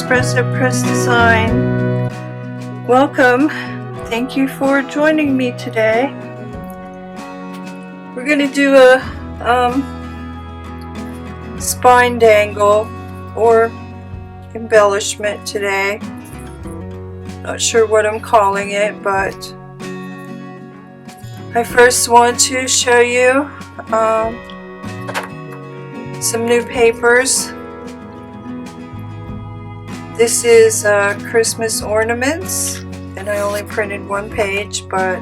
Jasper's at Press Design. Welcome. Thank you for joining me today. We're going to do a spine dangle or embellishment today. Not sure what I'm calling it, but I first want to show you some new papers. This is Christmas ornaments, and I only printed one page, but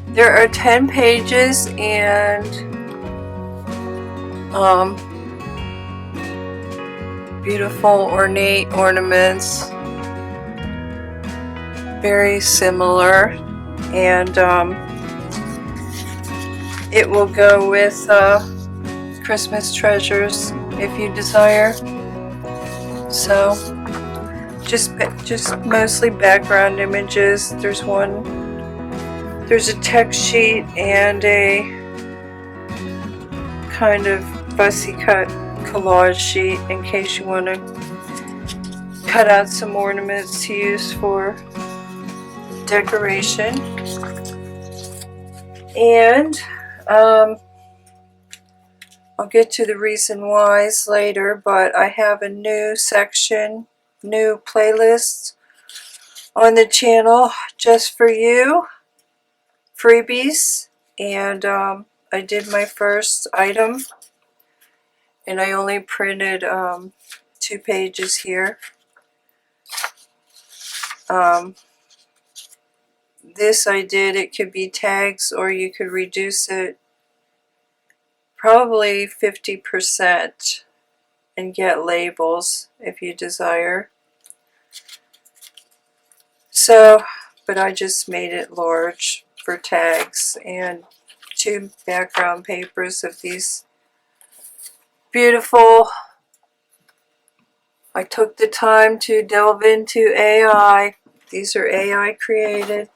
there are 10 pages and beautiful ornate ornaments, very similar, and it will go with Christmas treasures if you desire. So just mostly background images. There's a text sheet and a kind of fussy cut collage sheet in case you want to cut out some ornaments to use for decoration. And I'll get to the reason whys later, but I have a new section, new playlist on the channel just for you, freebies, and I did my first item, and I only printed 2 pages here. This I did, it could be tags, or you could reduce it probably 50% and get labels if you desire. So, but I just made it large for tags, and 2 background papers of these beautiful. I took the time to delve into AI. These are AI created.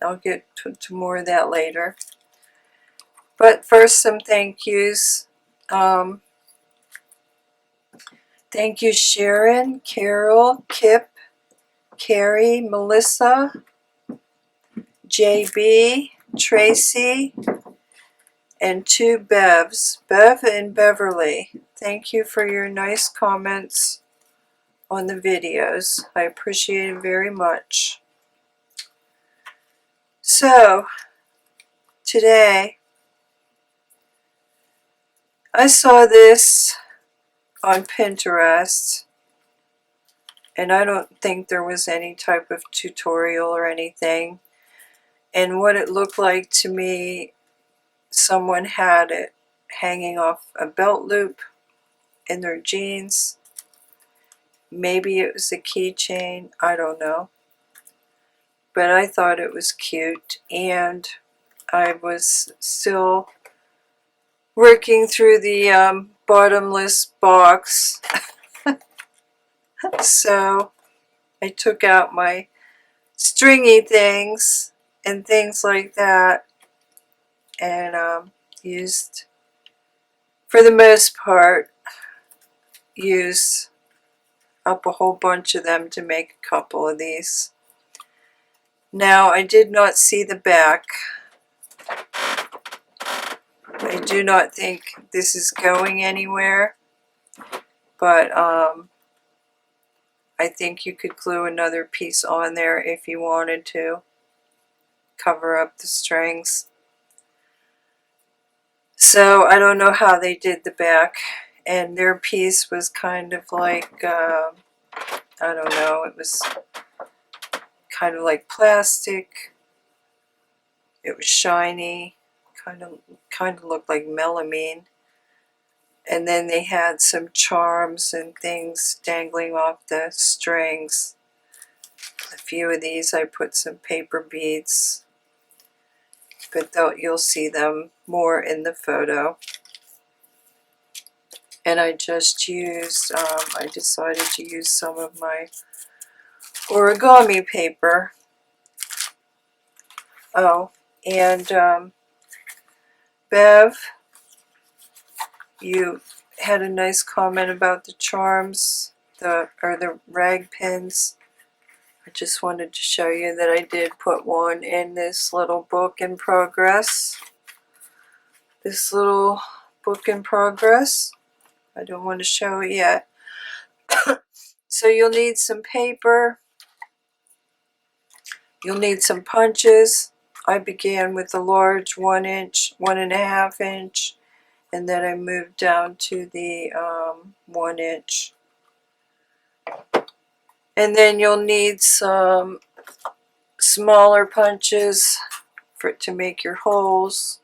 I'll get to more of that later. But first, some thank yous. Thank you, Sharon, Carol, Kip, Carrie, Melissa, JB, Tracy, and 2 Bevs, Bev and Beverly. Thank you for your nice comments on the videos. I appreciate it very much. So, today, I saw this on Pinterest, and I don't think there was any type of tutorial or anything. And what it looked like to me, someone had it hanging off a belt loop in their jeans. Maybe it was a keychain, I don't know. But I thought it was cute, and I was still working through the bottomless box. So I took out my stringy things and things like that, and used, for the most part, used up a whole bunch of them to make a couple of these. Now, I did not see the back. I do not think this is going anywhere, but I think you could glue another piece on there if you wanted to cover up the strings. So I don't know how they did the back, and their piece was kind of like, I don't know, it was kind of like plastic. It was shiny, kind of looked like melamine. And then they had some charms and things dangling off the strings. A few of these I put some paper beads, but you'll see them more in the photo. And I just used, I decided to use some of my origami paper. Oh, and Bev you had a nice comment about the charms, the rag pins. I just wanted to show you that I did put one in this little book in progress. This little book in progress. I don't want to show it yet. So you'll need some paper. You'll need some punches. I began with a large 1 inch, 1.5 inch, and then I moved down to the 1 inch. And then you'll need some smaller punches to make your holes.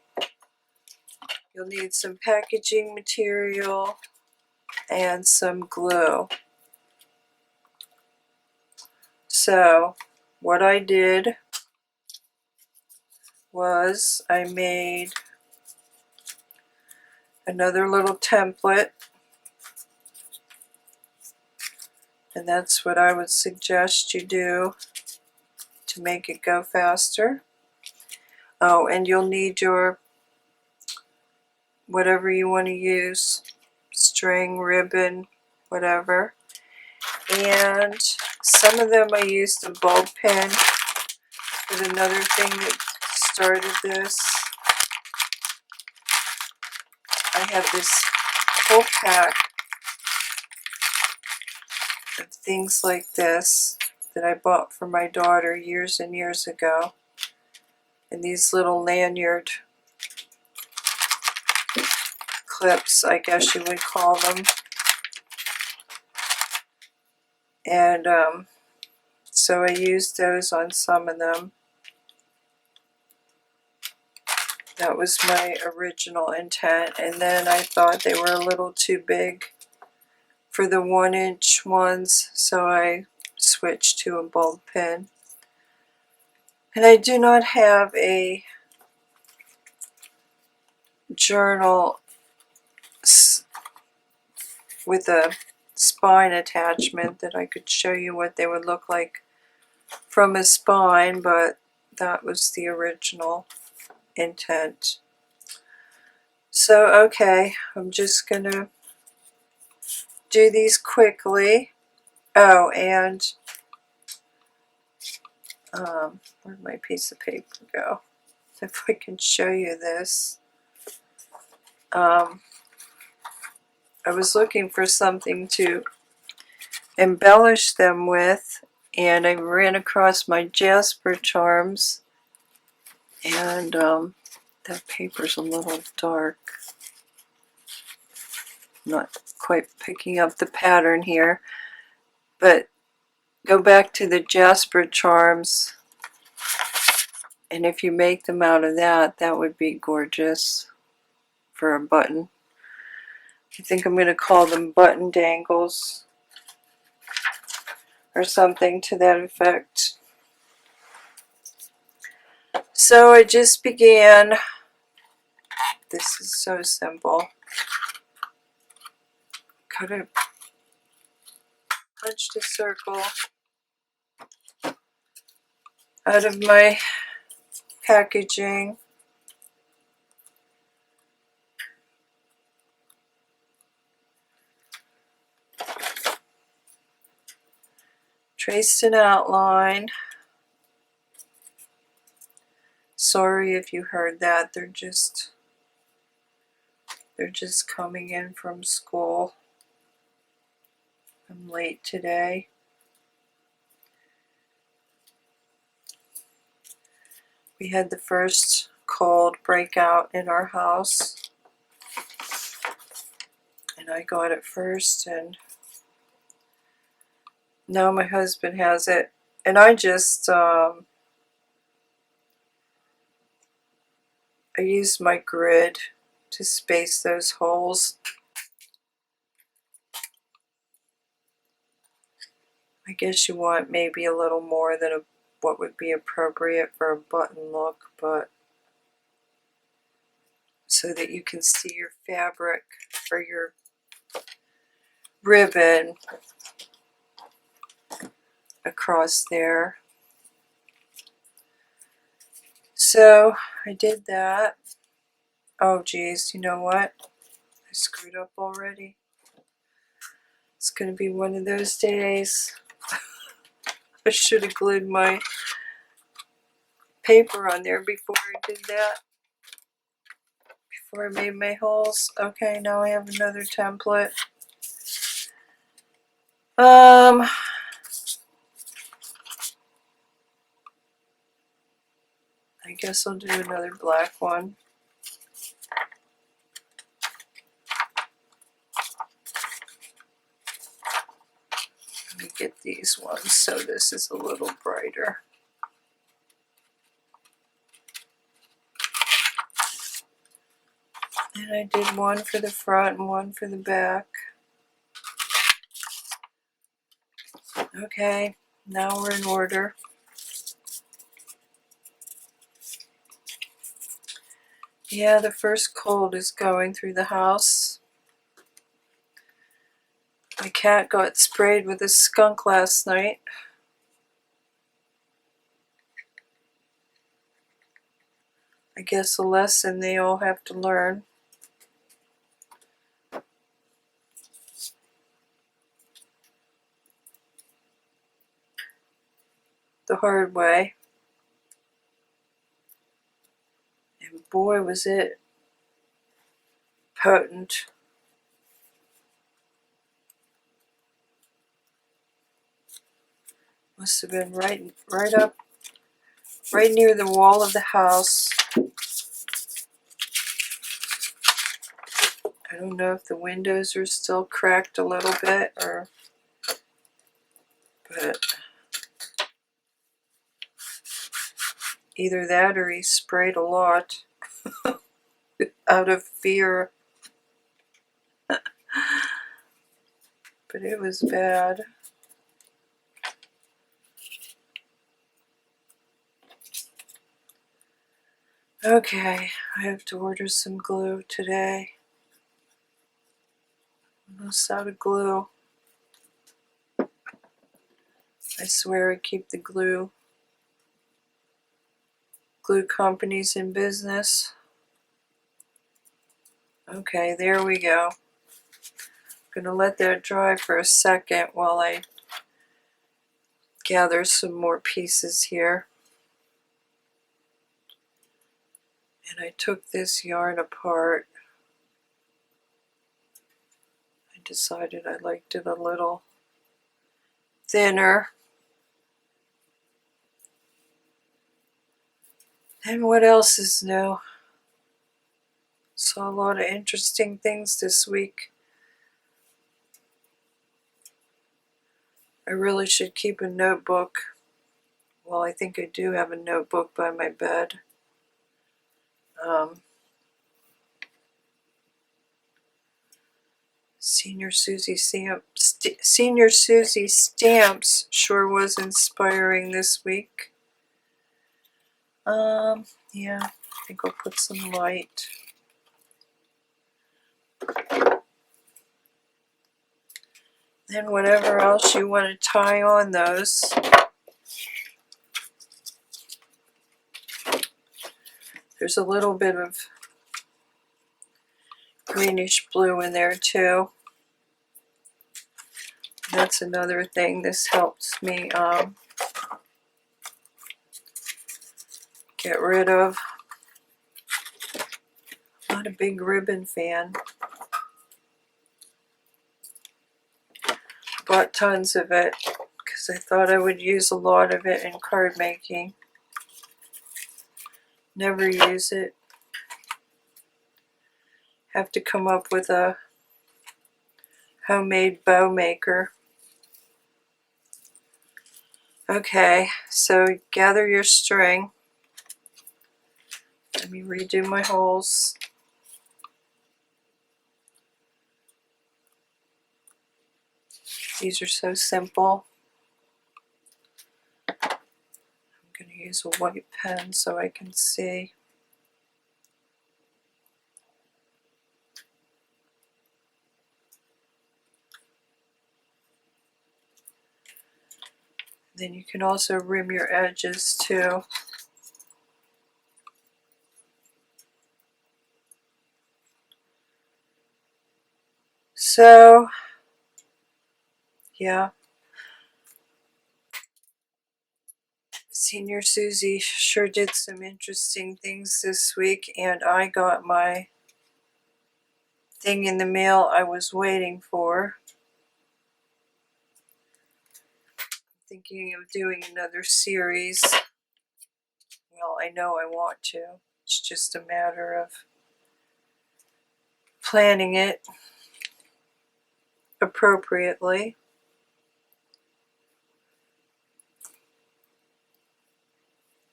You'll need some packaging material and some glue. So what I did was I made another little template, and that's what I would suggest you do to make it go faster. Oh, and you'll need your whatever you want to use, string, ribbon, whatever. And some of them I used a bulb pen, but another thing that started this, I have this whole pack of things like this that I bought for my daughter years and years ago. And these little lanyard clips, I guess you would call them. And so I used those on some of them. That was my original intent. And then I thought they were a little too big for the 1 inch ones, so I switched to a bulb pen. And I do not have a journal with a spine attachment that I could show you what they would look like from a spine, but that was the original intent. So okay, I'm just gonna do these quickly. Oh, and where'd my piece of paper go? If I can show you this. I was looking for something to embellish them with, and I ran across my Jasper charms, and that paper's a little dark. Not quite picking up the pattern here, but go back to the Jasper charms, and if you make them out of that, that would be gorgeous for a button. I think I'm going to call them button dangles or something to that effect. So I just began. This is so simple. Cut it, punched a circle out of my packaging. Traced an outline. Sorry if you heard that. They're just coming in from school. I'm late today. We had the first cold breakout in our house, and I got it first, and now my husband has it. And I just I used my grid to space those holes. I guess you want maybe a little more than what would be appropriate for a button look, but so that you can see your fabric or your ribbon across there. So I did that. Oh geez, you know what? I screwed up already. It's going to be one of those days. I should have glued my paper on there before I did that. Before I made my holes. Okay, now I have another template. I guess I'll do another black one. Let me get these ones so this is a little brighter. And I did one for the front and one for the back. Okay, now we're in order. Yeah, the first cold is going through the house. My cat got sprayed with a skunk last night. I guess a lesson they all have to learn. The hard way. And boy, was it potent. Must have been right near the wall of the house. I don't know if the windows are still cracked a little bit but either that or he sprayed a lot out of fear. But it was bad. Okay, I have to order some glue today. I'm almost out of glue. I swear I keep the glue companies in business. Okay, there we go. I'm gonna let that dry for a second while I gather some more pieces here. And I took this yarn apart. I decided I liked it a little thinner. And what else is new? Saw a lot of interesting things this week. I really should keep a notebook. Well, I think I do have a notebook by my bed. Senior Susie Stamps sure was inspiring this week. Yeah, I think I'll put some light. And whatever else you want to tie on those. There's a little bit of greenish blue in there too. That's another thing. This helps me get rid of. I'm not a big ribbon fan. Bought tons of it because I thought I would use a lot of it in card making. Never use it. Have to come up with a homemade bow maker. Okay, so gather your string. Let me redo my holes. These are so simple. I'm going to use a white pen so I can see. Then you can also rim your edges too. So, yeah. Senior Susie sure did some interesting things this week, and I got my thing in the mail I was waiting for. Thinking of doing another series. Well, I know I want to. It's just a matter of planning it appropriately.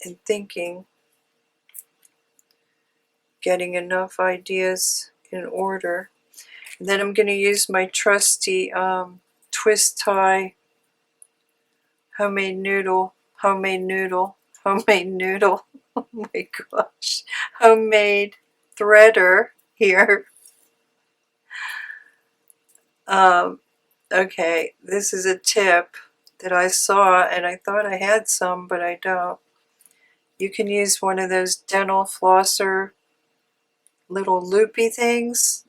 And thinking, getting enough ideas in order. And then I'm going to use my trusty twist tie homemade noodle. Oh my gosh, homemade threader here. Okay, this is a tip that I saw, and I thought I had some, but I don't. You can use one of those dental flosser little loopy things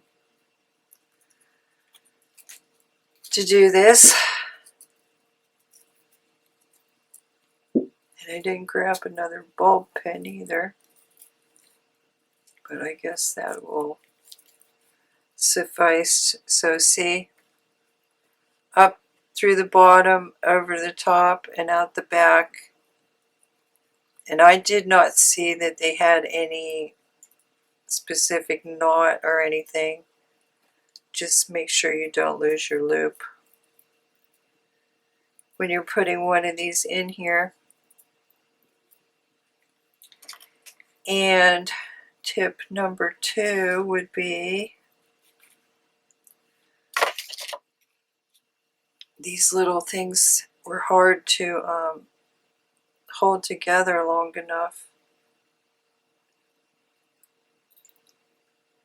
to do this. And I didn't grab another bulb pen either, but I guess that will suffice. So see, up through the bottom, over the top, and out the back. And I did not see that they had any specific knot or anything. Just make sure you don't lose your loop when you're putting one of these in here. And tip number 2 would be these little things were hard to hold together long enough.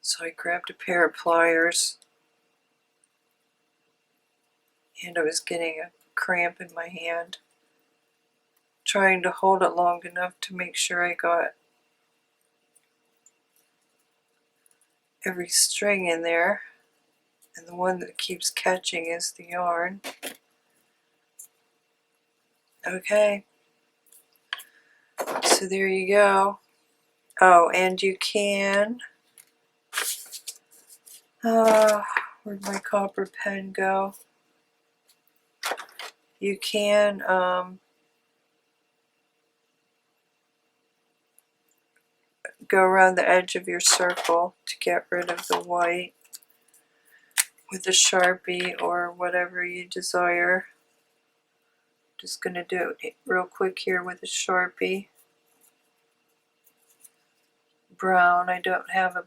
So I grabbed a pair of pliers, and I was getting a cramp in my hand, trying to hold it long enough to make sure I got every string in there. And the one that keeps catching is the yarn. Okay, so there you go. Oh, and you can, where'd my copper pen go? You can go around the edge of your circle to get rid of the white with a Sharpie or whatever you desire. Just going to do it real quick here with a Sharpie. Brown, I don't have a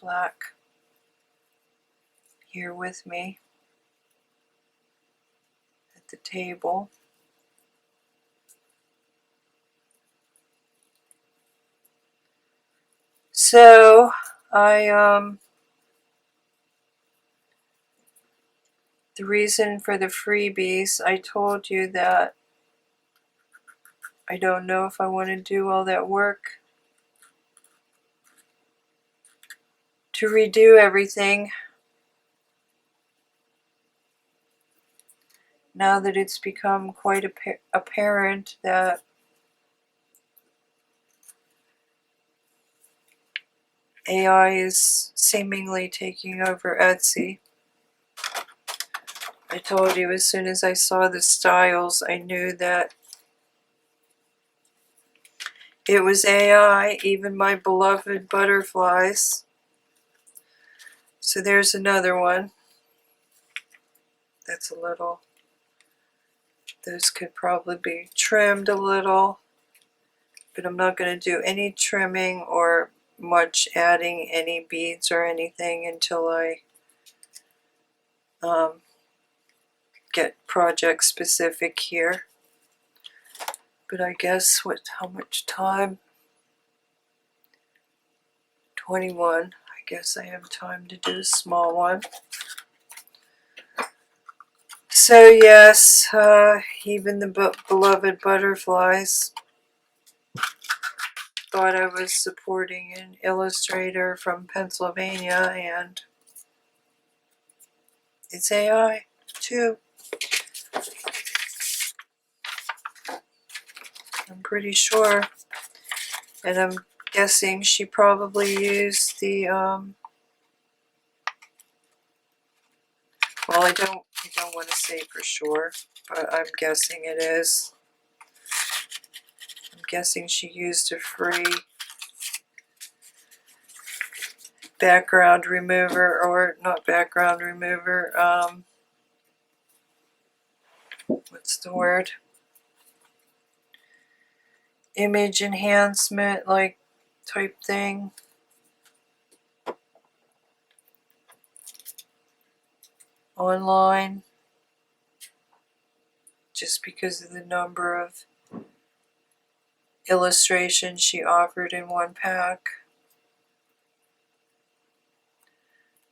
black here with me at the table. So the reason for the freebies, I told you that I don't know if I want to do all that work to redo everything now that it's become quite apparent that AI is seemingly taking over Etsy. I told you as soon as I saw the styles, I knew that it was AI, even my beloved butterflies. So there's another one that's a little, those could probably be trimmed a little, but I'm not going to do any trimming or much adding any beads or anything until I get project specific here. But I guess how much time? 21. I guess I have time to do a small one. So yes, even the beloved butterflies thought I was supporting an illustrator from Pennsylvania, and It's AI too. I'm pretty sure. And I'm guessing she probably used the well, I don't want to say for sure, but I'm guessing it is. I'm guessing she used a free background remover, or not background remover, what's the word? Image enhancement, like, type thing. Online. Just because of the number of illustrations she offered in one pack.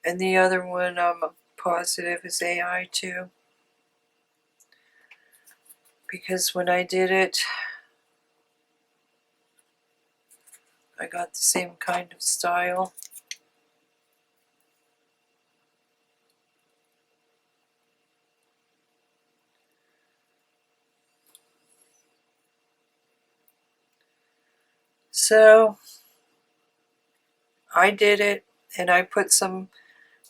And the other one, I'm positive, is AI too. Because when I did it, I got the same kind of style. So I did it, and I put some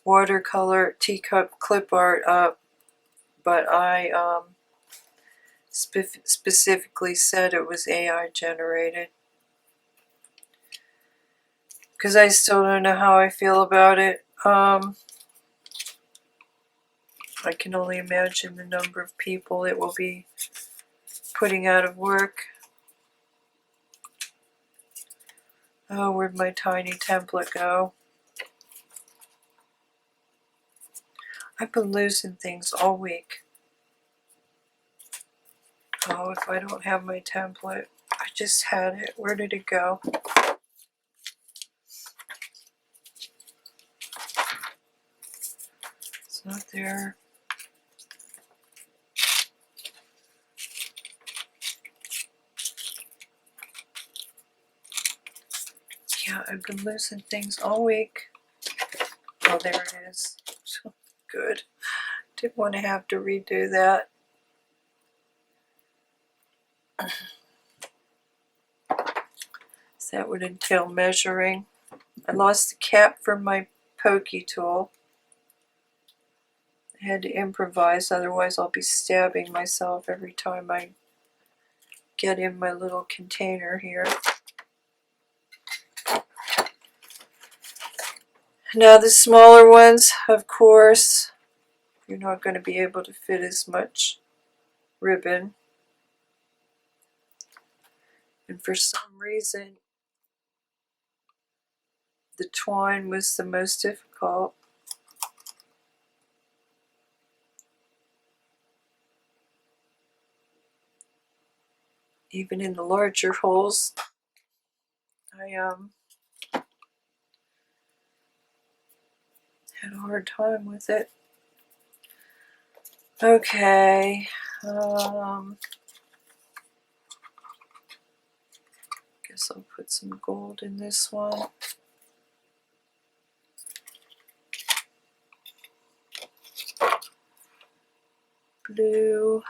watercolor teacup clip art up, but I specifically said it was AI generated, because I still don't know how I feel about it. I can only imagine the number of people it will be putting out of work. Oh, where'd my tiny template go? I've been losing things all week. Oh, if I don't have my template. I just had it. Where did it go? It's not there. Yeah, I've been losing things all week. Oh, there it is. Good. Didn't want to have to redo that. So that would entail measuring. I lost the cap from my pokey tool. I had to improvise, otherwise I'll be stabbing myself every time I get in my little container here. Now the smaller ones, of course, you're not going to be able to fit as much ribbon. And for some reason, the twine was the most difficult. Even in the larger holes, I had a hard time with it. Okay, guess I'll put some gold in this one. Blue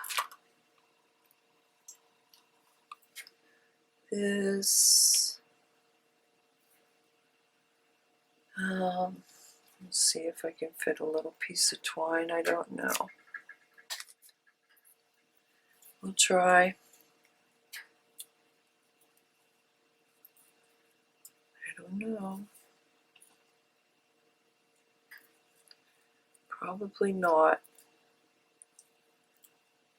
is, let's see if I can fit a little piece of twine. I don't know. We'll try. I don't know. Probably not.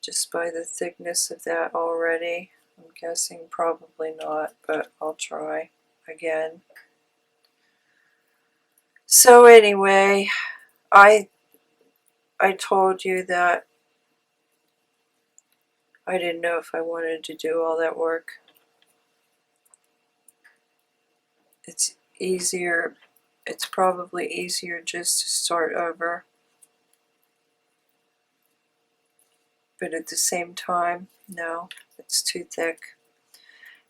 Just by the thickness of that already, I'm guessing probably not, but I'll try again. So anyway, I told you that I didn't know if I wanted to do all that work. It's easier, it's probably easier just to start over. But at the same time, no, it's too thick.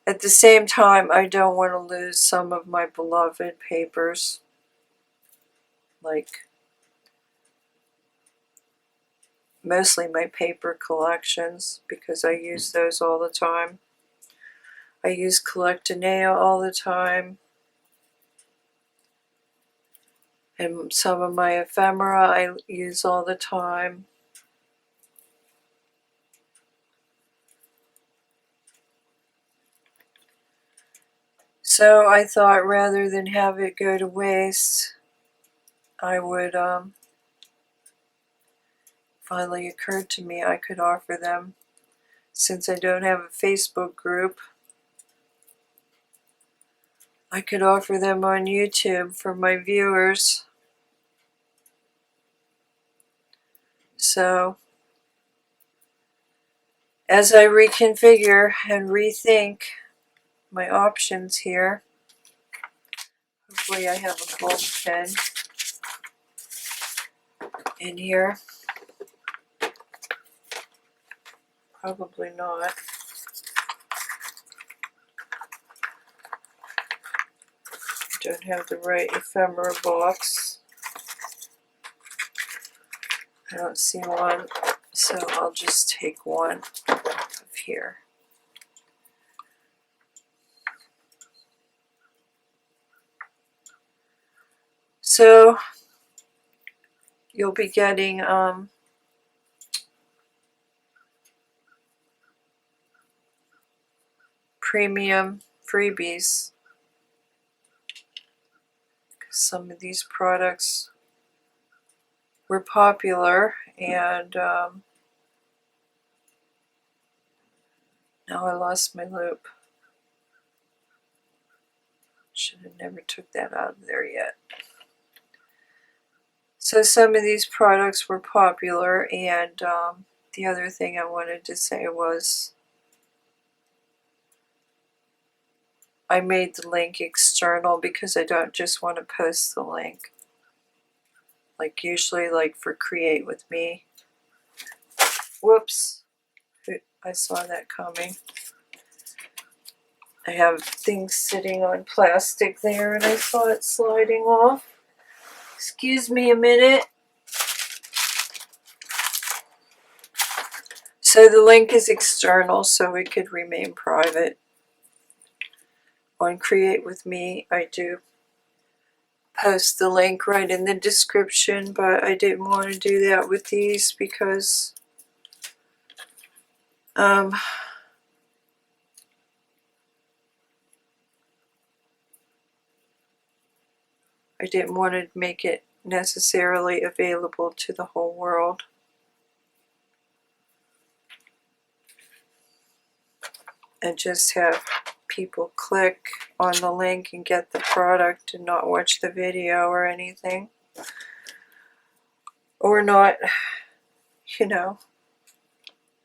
At the same time, I don't want to lose some of my beloved papers, like mostly my paper collections because I use those all the time. I use collect a nail all the time. And some of my ephemera I use all the time. So I thought rather than have it go to waste, I would, finally occurred to me I could offer them. Since I don't have a Facebook group, I could offer them on YouTube for my viewers. So, as I reconfigure and rethink my options here, hopefully I have a gold pen in here. Probably not. I don't have the right ephemera box. I don't see one, so I'll just take one of here. So you'll be getting premium freebies. Some of these products were popular, and now I lost my loop. Should have never took that out of there yet. So some of these products were popular, and the other thing I wanted to say was I made the link external because I don't just want to post the link. Like usually, like for Create With Me. Whoops, I saw that coming. I have things sitting on plastic there and I saw it sliding off. Excuse me a minute. So the link is external, so it could remain private. On Create With Me, I do post the link right in the description, but I didn't want to do that with these because I didn't want to make it necessarily available to the whole world. And just have people click on the link and get the product and not watch the video or anything. Or not, you know.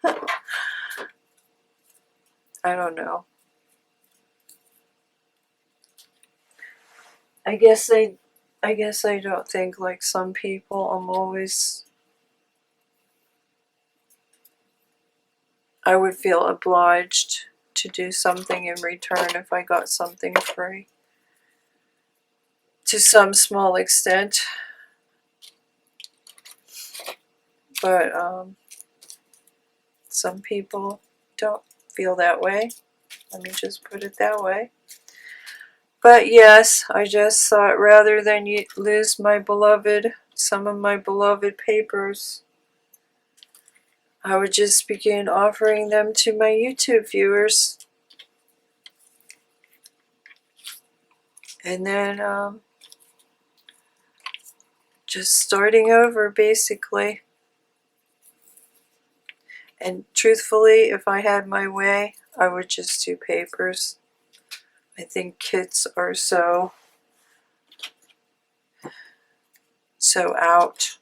I don't know. I guess I don't think like some people. I would feel obliged to do something in return if I got something free. To some small extent. But some people don't feel that way. Let me just put it that way. But yes, I just thought rather than lose some of my beloved papers, I would just begin offering them to my YouTube viewers. And then just starting over basically. And truthfully, if I had my way, I would just do papers. I think kits are so out.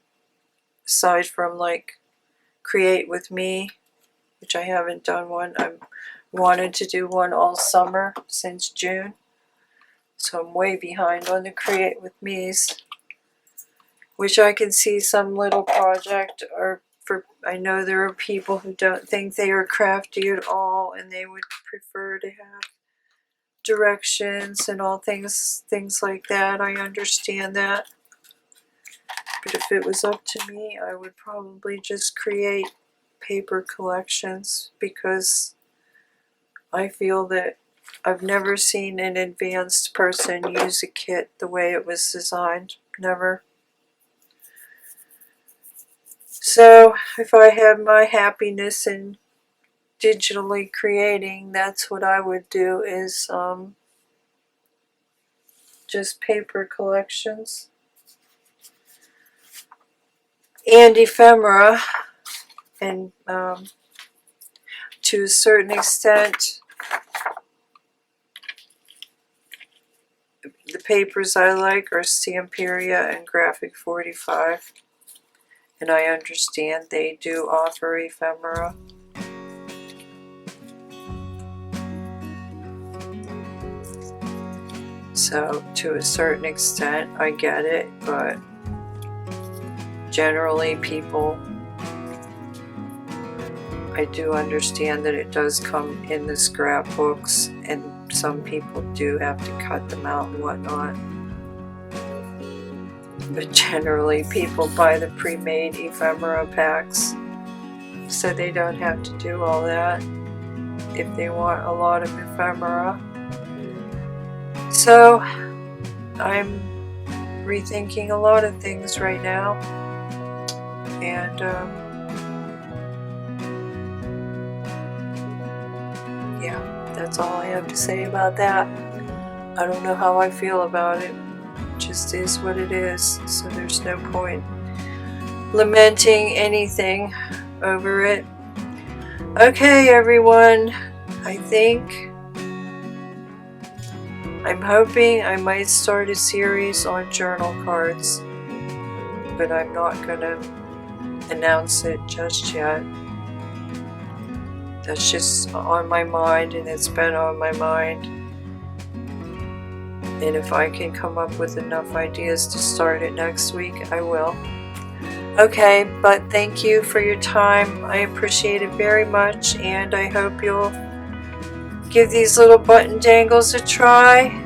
Aside from like Create With Me, which I haven't done one. I wanted to do one all summer since June. So I'm way behind on the Create With Me's. Which I can see some little project or I know there are people who don't think they are crafty at all and they would prefer to have directions and all things like that. I understand that. But if it was up to me, I would probably just create paper collections, because I feel that I've never seen an advanced person use a kit the way it was designed. Never. So if I had my happiness in digitally creating, that's what I would do, is just paper collections and ephemera, and to a certain extent the papers I like are Stamperia and Graphic 45, and I understand they do offer ephemera. So to a certain extent I get it, but generally people, I do understand that it does come in the scrapbooks, and some people do have to cut them out and whatnot. But generally people buy the pre-made ephemera packs, so they don't have to do all that if they want a lot of ephemera. So I'm rethinking a lot of things right now, and yeah, that's all I have to say about that. I don't know how I feel about it. It just is what it is, so there's no point lamenting anything over it. Okay, everyone, I'm hoping I might start a series on journal cards, but I'm not gonna announce it just yet. That's just on my mind, and it's been on my mind. And if I can come up with enough ideas to start it next week, I will. Okay, but thank you for your time. I appreciate it very much, and I hope you'll give these little button dangles a try.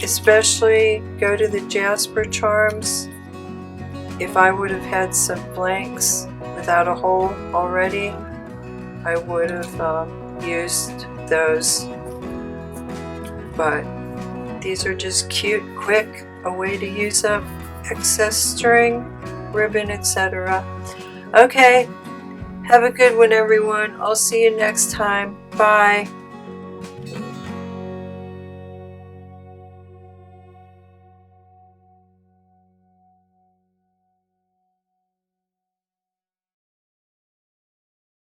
Especially go to the Jasper charms. If I would have had some blanks without a hole already, I would have used those. But these are just cute, quick, a way to use up excess string, ribbon, etc. Okay, have a good one, everyone. I'll see you next time. Bye.